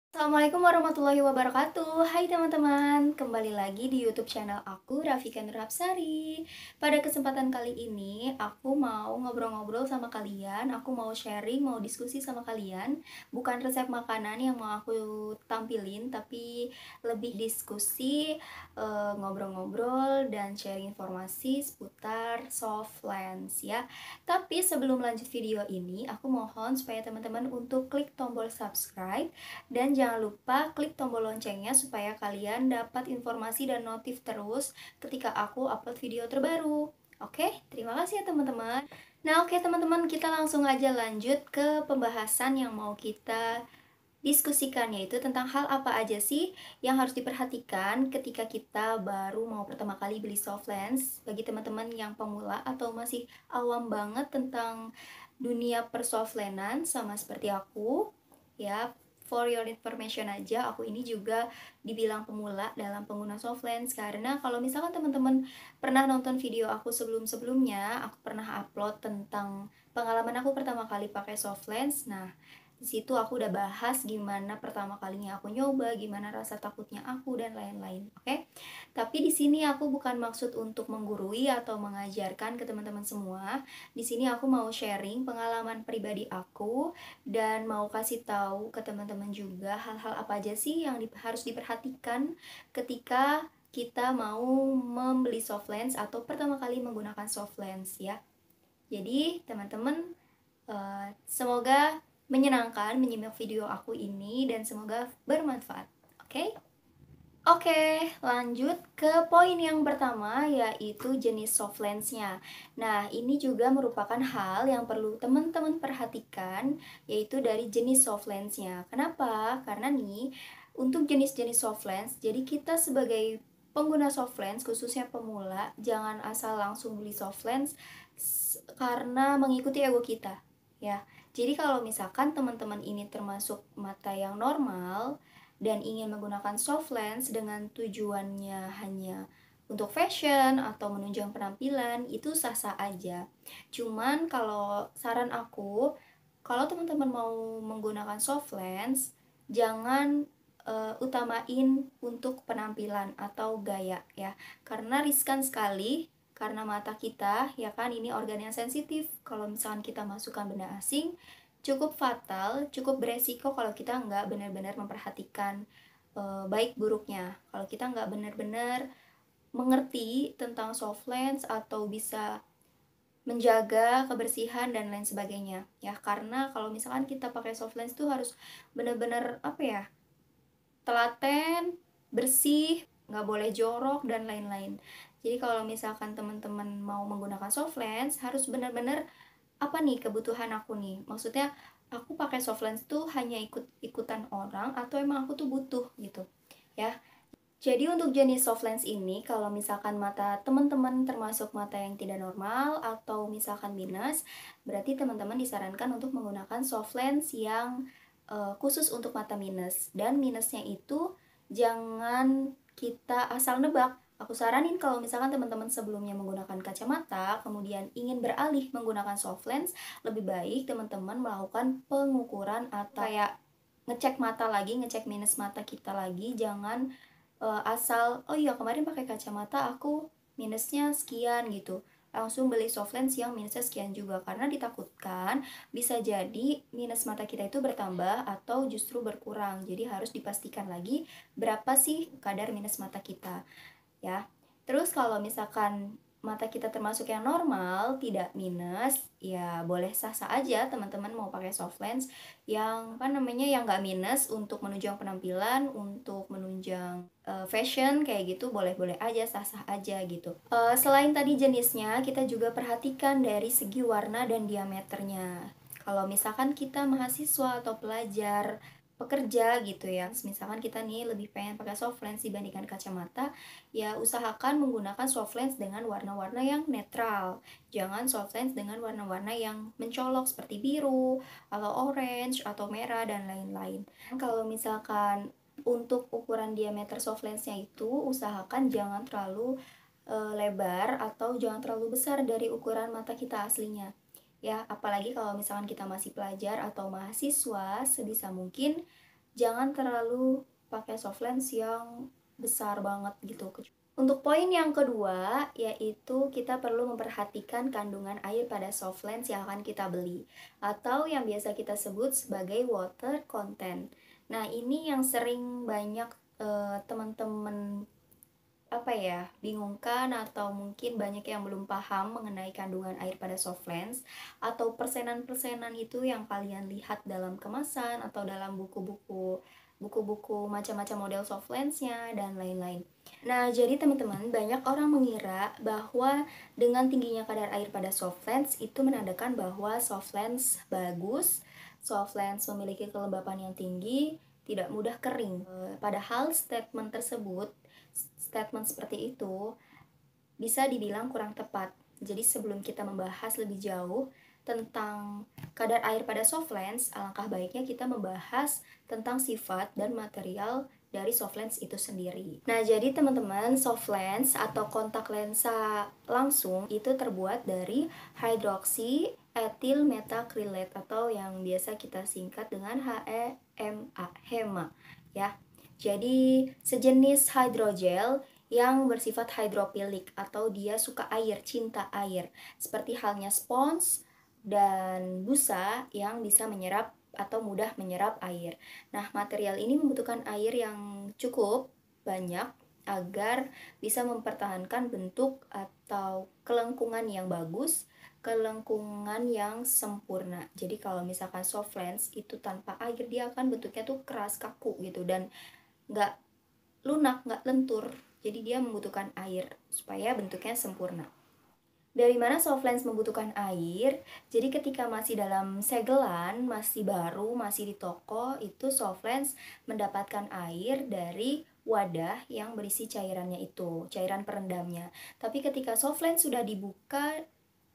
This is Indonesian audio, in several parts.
Assalamualaikum warahmatullahi wabarakatuh. Hai teman-teman, kembali lagi di YouTube channel aku, Rafika Nurhapsari. Pada kesempatan kali ini, aku mau ngobrol-ngobrol sama kalian. Aku mau sharing, mau diskusi sama kalian. Bukan resep makanan yang mau aku tampilin, tapi lebih diskusi, ngobrol-ngobrol dan sharing informasi seputar soft lens ya. Tapi sebelum lanjut video ini, aku mohon supaya teman-teman untuk klik tombol subscribe dan jangan lupa klik tombol loncengnya supaya kalian dapat informasi dan notif terus ketika aku upload video terbaru. Oke, terima kasih ya teman-teman. Nah, oke teman-teman, kita langsung aja lanjut ke pembahasan yang mau kita diskusikan, yaitu tentang hal apa aja sih yang harus diperhatikan ketika kita baru mau pertama kali beli soft lens. Bagi teman-teman yang pemula atau masih awam banget tentang dunia persoflenan sama seperti aku, ya, for your information aja, aku ini juga dibilang pemula dalam pengguna soft lens karena kalau misalkan teman-teman pernah nonton video aku sebelum-sebelumnya, aku pernah upload tentang pengalaman aku pertama kali pakai soft lens. Nah, di situ aku udah bahas gimana pertama kalinya aku nyoba, gimana rasa takutnya aku dan lain-lain. Oke. Tapi di sini aku bukan maksud untuk menggurui atau mengajarkan ke teman-teman semua. Di sini aku mau sharing pengalaman pribadi aku dan mau kasih tahu ke teman-teman juga hal-hal apa aja sih yang harus diperhatikan ketika kita mau membeli soft lens atau pertama kali menggunakan soft lens ya. Jadi teman-teman, semoga menyenangkan menyimak video aku ini dan semoga bermanfaat. Oke? Oke, lanjut ke poin yang pertama, yaitu jenis soft lens-nya. Nah, ini juga merupakan hal yang perlu teman-teman perhatikan, yaitu dari jenis soft lens-nya. Kenapa? Karena nih, untuk jenis-jenis soft lens, jadi kita sebagai pengguna soft lens, khususnya pemula, jangan asal langsung beli soft lens karena mengikuti ego kita, ya. Jadi kalau misalkan teman-teman ini termasuk mata yang normal, dan ingin menggunakan soft lens dengan tujuannya hanya untuk fashion atau menunjang penampilan, itu sah-sah aja. Cuman kalau saran aku, kalau teman-teman mau menggunakan soft lens, jangan utamain untuk penampilan atau gaya ya. Karena riskan sekali, karena mata kita ya kan ini organ yang sensitif. Kalau misalkan kita masukkan benda asing, cukup fatal, cukup beresiko kalau kita nggak benar-benar memperhatikan baik buruknya. Kalau kita nggak benar-benar mengerti tentang soft lens atau bisa menjaga kebersihan dan lain sebagainya ya, karena kalau misalkan kita pakai soft lens tuh harus benar-benar apa ya, telaten, bersih, nggak boleh jorok dan lain-lain. Jadi kalau misalkan teman-teman mau menggunakan soft lens harus benar-benar apa nih kebutuhan aku nih, maksudnya aku pakai soft lens tuh hanya ikut-ikutan orang atau emang aku tuh butuh gitu ya. Jadi untuk jenis soft lens ini, kalau misalkan mata teman-teman termasuk mata yang tidak normal atau misalkan minus, berarti teman-teman disarankan untuk menggunakan soft lens yang khusus untuk mata minus. Dan minusnya itu jangan kita asal nebak. Aku saranin kalau misalkan teman-teman sebelumnya menggunakan kacamata, kemudian ingin beralih menggunakan soft lens, lebih baik teman-teman melakukan pengukuran atau kayak ngecek mata lagi, ngecek minus mata kita lagi, jangan asal oh iya kemarin pakai kacamata aku minusnya sekian gitu, langsung beli soft lens yang minusnya sekian juga, karena ditakutkan bisa jadi minus mata kita itu bertambah atau justru berkurang. Jadi harus dipastikan lagi berapa sih kadar minus mata kita ya. Terus kalau misalkan mata kita termasuk yang normal, tidak minus, ya boleh sah-sah aja teman-teman mau pakai soft lens yang apa namanya yang nggak minus untuk menunjang penampilan, untuk menunjang fashion kayak gitu, boleh-boleh aja, sah-sah aja gitu. Selain tadi jenisnya, kita juga perhatikan dari segi warna dan diameternya. Kalau misalkan kita mahasiswa atau pelajar pekerja gitu ya, misalkan kita nih lebih pengen pakai soft lens dibandingkan kacamata, ya usahakan menggunakan soft lens dengan warna-warna yang netral. Jangan soft lens dengan warna-warna yang mencolok seperti biru, atau orange, atau merah, dan lain-lain. Kalau misalkan untuk ukuran diameter soft lensnya itu, usahakan jangan terlalu lebar atau jangan terlalu besar dari ukuran mata kita aslinya. Ya, apalagi kalau misalkan kita masih pelajar atau mahasiswa, sebisa mungkin jangan terlalu pakai soft lens yang besar banget gitu. Untuk poin yang kedua, yaitu kita perlu memperhatikan kandungan air pada soft lens yang akan kita beli, atau yang biasa kita sebut sebagai water content. Nah, ini yang sering banyak teman-teman bingungkan, atau mungkin banyak yang belum paham mengenai kandungan air pada soft lens, atau persenan-persenan itu yang kalian lihat dalam kemasan atau dalam buku-buku macam-macam model soft lensnya dan lain-lain. Nah, jadi teman-teman, banyak orang mengira bahwa dengan tingginya kadar air pada soft lens itu menandakan bahwa soft lens bagus, soft lens memiliki kelembapan yang tinggi, tidak mudah kering. Padahal statement seperti itu bisa dibilang kurang tepat. Jadi sebelum kita membahas lebih jauh tentang kadar air pada soft lens, alangkah baiknya kita membahas tentang sifat dan material dari soft lens itu sendiri. Nah, jadi teman-teman, soft lens atau kontak lensa langsung itu terbuat dari hydroxy ethyl methacrylate atau yang biasa kita singkat dengan HEMA ya. Jadi sejenis hydrogel yang bersifat hidrofilik atau dia suka air, cinta air, seperti halnya spons dan busa yang bisa menyerap atau mudah menyerap air. Nah, material ini membutuhkan air yang cukup banyak agar bisa mempertahankan bentuk atau kelengkungan yang bagus, kelengkungan yang sempurna. Jadi kalau misalkan soft lens itu tanpa air, dia akan bentuknya tuh keras, kaku gitu, dan nggak lunak, nggak lentur. Jadi dia membutuhkan air supaya bentuknya sempurna. Dari mana soft lens membutuhkan air? Jadi ketika masih dalam segelan, masih baru, masih di toko, itu soft lens mendapatkan air dari wadah yang berisi cairannya itu, cairan perendamnya. Tapi ketika soft lens sudah dibuka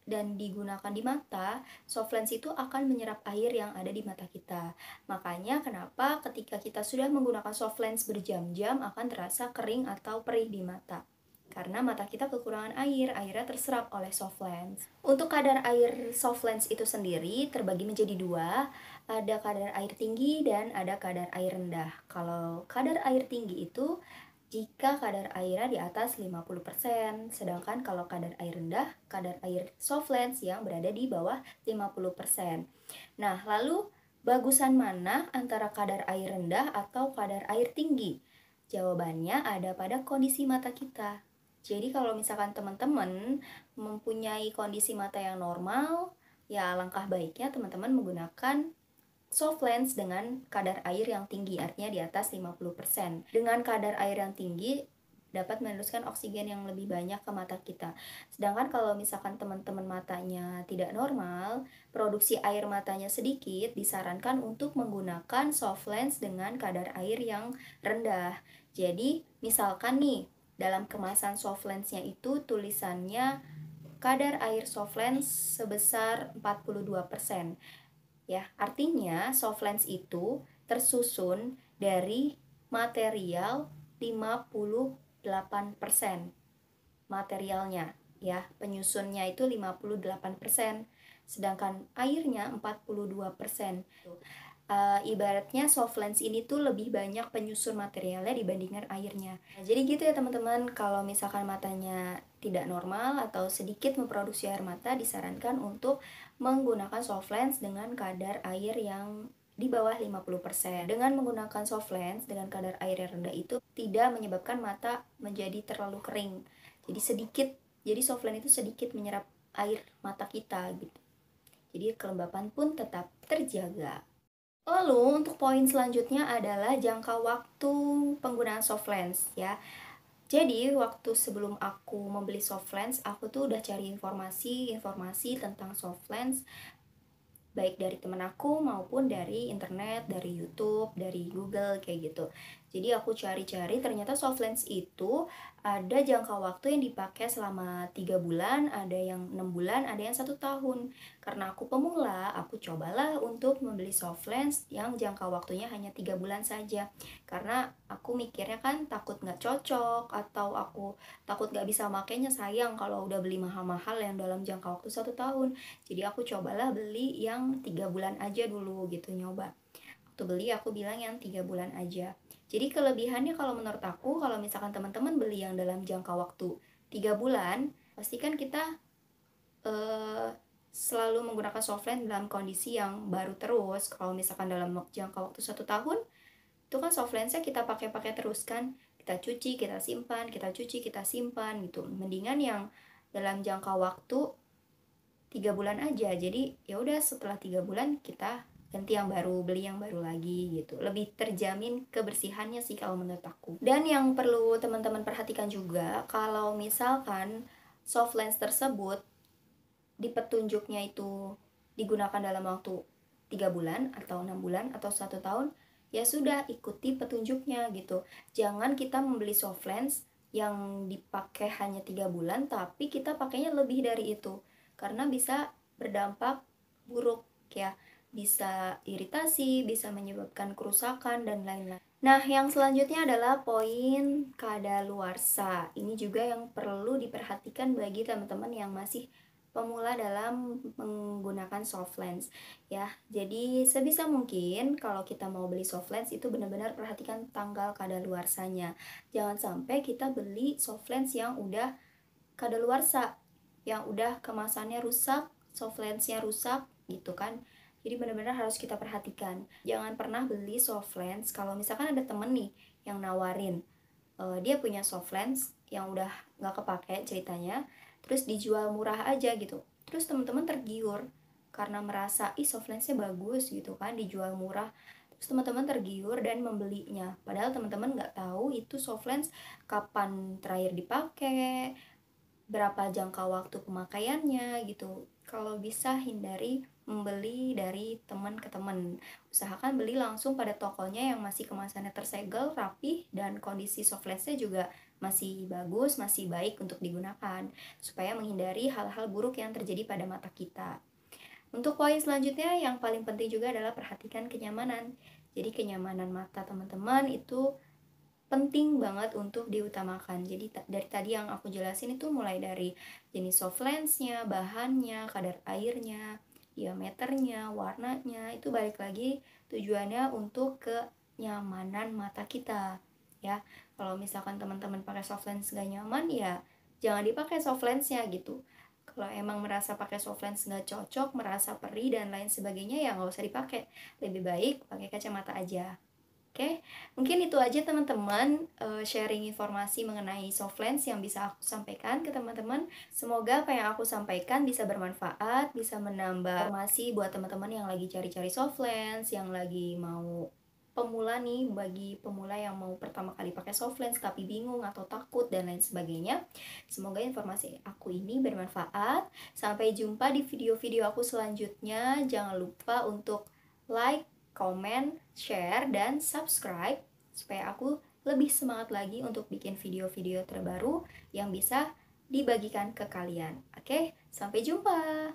dan digunakan di mata, soft lens itu akan menyerap air yang ada di mata kita. Makanya kenapa ketika kita sudah menggunakan soft lens berjam-jam akan terasa kering atau perih di mata. Karena mata kita kekurangan air, airnya terserap oleh soft lens. Untuk kadar air soft lens itu sendiri terbagi menjadi dua, ada kadar air tinggi dan ada kadar air rendah. Kalau kadar air tinggi itu jika kadar airnya di atas 50%, sedangkan kalau kadar air rendah, kadar air soft lens yang berada di bawah 50%. Nah, lalu bagusan mana antara kadar air rendah atau kadar air tinggi? Jawabannya ada pada kondisi mata kita. Jadi kalau misalkan teman-teman mempunyai kondisi mata yang normal, ya alangkah baiknya teman-teman menggunakan soft lens dengan kadar air yang tinggi, artinya di atas 50%. Dengan kadar air yang tinggi dapat meneruskan oksigen yang lebih banyak ke mata kita. Sedangkan kalau misalkan teman-teman matanya tidak normal, produksi air matanya sedikit, disarankan untuk menggunakan soft lens dengan kadar air yang rendah. Jadi, misalkan nih, dalam kemasan soft lensnya itu tulisannya kadar air soft lens sebesar 42%. Ya, artinya soft lens itu tersusun dari material 58% materialnya, ya. Penyusunnya itu 58%, sedangkan airnya 42%. Ibaratnya soft lens ini tuh lebih banyak penyusun materialnya dibandingkan airnya. Nah, jadi gitu ya teman-teman, kalau misalkan matanya tidak normal atau sedikit memproduksi air mata, disarankan untuk menggunakan soft lens dengan kadar air yang di bawah 50%. Dengan menggunakan soft lens dengan kadar air yang rendah itu tidak menyebabkan mata menjadi terlalu kering. Jadi soft lens itu sedikit menyerap air mata kita gitu. Jadi kelembapan pun tetap terjaga. Lalu untuk poin selanjutnya adalah jangka waktu penggunaan soft lens ya. Jadi waktu sebelum aku membeli soft lens, aku tuh udah cari informasi tentang soft lens, baik dari temen aku maupun dari internet, dari YouTube, dari Google kayak gitu. Jadi aku cari-cari, ternyata soft lens itu ada jangka waktu yang dipakai selama 3 bulan, ada yang 6 bulan, ada yang 1 tahun. Karena aku pemula, aku cobalah untuk membeli soft lens yang jangka waktunya hanya 3 bulan saja. Karena aku mikirnya kan takut nggak cocok, atau aku takut nggak bisa makainya, sayang kalau udah beli mahal-mahal yang dalam jangka waktu 1 tahun. Jadi aku cobalah beli yang 3 bulan aja dulu gitu, nyoba. Waktu beli aku bilang yang 3 bulan aja. Jadi kelebihannya kalau menurut aku, kalau misalkan teman-teman beli yang dalam jangka waktu 3 bulan, pastikan kita selalu menggunakan softlens dalam kondisi yang baru terus. Kalau misalkan dalam jangka waktu 1 tahun, itu kan softlensnya kita pakai-pakai terus kan, kita cuci, kita simpan, kita cuci, kita simpan gitu. Mendingan yang dalam jangka waktu 3 bulan aja. Jadi ya udah setelah 3 bulan kita ganti yang baru, beli yang baru lagi gitu. Lebih terjamin kebersihannya sih kalau menurut aku. Dan yang perlu teman-teman perhatikan juga, kalau misalkan softlens tersebut di petunjuknya itu digunakan dalam waktu 3 bulan atau 6 bulan atau 1 tahun, ya sudah ikuti petunjuknya gitu. Jangan kita membeli softlens yang dipakai hanya 3 bulan tapi kita pakainya lebih dari itu, karena bisa berdampak buruk ya, bisa iritasi, bisa menyebabkan kerusakan dan lain-lain. Nah, yang selanjutnya adalah poin kadaluarsa. Ini juga yang perlu diperhatikan bagi teman-teman yang masih pemula dalam menggunakan softlens ya. Jadi sebisa mungkin kalau kita mau beli softlens itu benar-benar perhatikan tanggal kadaluarsanya. Jangan sampai kita beli softlens yang udah kadaluarsa, yang udah kemasannya rusak, softlensnya rusak gitu kan. Jadi benar-benar harus kita perhatikan. Jangan pernah beli softlens kalau misalkan ada temen nih yang nawarin dia punya softlens yang udah nggak kepake ceritanya, terus dijual murah aja gitu. Terus teman-teman tergiur karena merasa ih softlensnya bagus gitu kan, dijual murah. Terus teman-teman tergiur dan membelinya. Padahal teman-teman nggak tahu itu softlens kapan terakhir dipakai, berapa jangka waktu pemakaiannya gitu. Kalau bisa hindari membeli dari teman ke teman. Usahakan beli langsung pada tokonya yang masih kemasannya tersegel, rapi, dan kondisi softlensnya juga masih bagus, masih baik untuk digunakan, supaya menghindari hal-hal buruk yang terjadi pada mata kita. Untuk poin selanjutnya yang paling penting juga adalah perhatikan kenyamanan. Jadi kenyamanan mata teman-teman itu penting banget untuk diutamakan. Jadi dari tadi yang aku jelasin itu mulai dari jenis softlensnya, bahannya, kadar airnya, diameternya, warnanya, itu balik lagi tujuannya untuk kenyamanan mata kita ya. Kalau misalkan teman-teman pakai softlens gak nyaman ya jangan dipakai softlensnya gitu. Kalau emang merasa pakai softlens nggak cocok, merasa perih dan lain sebagainya ya nggak usah dipakai. Lebih baik pakai kacamata aja. Oke, mungkin itu aja teman-teman, sharing informasi mengenai softlens yang bisa aku sampaikan ke teman-teman. Semoga apa yang aku sampaikan bisa bermanfaat, bisa menambah informasi buat teman-teman yang lagi cari-cari softlens, yang lagi mau pemula nih, bagi pemula yang mau pertama kali pakai softlens tapi bingung atau takut dan lain sebagainya. Semoga informasi aku ini bermanfaat. Sampai jumpa di video-video aku selanjutnya. Jangan lupa untuk like, komen, share, dan subscribe supaya aku lebih semangat lagi untuk bikin video-video terbaru yang bisa dibagikan ke kalian. Oke, sampai jumpa.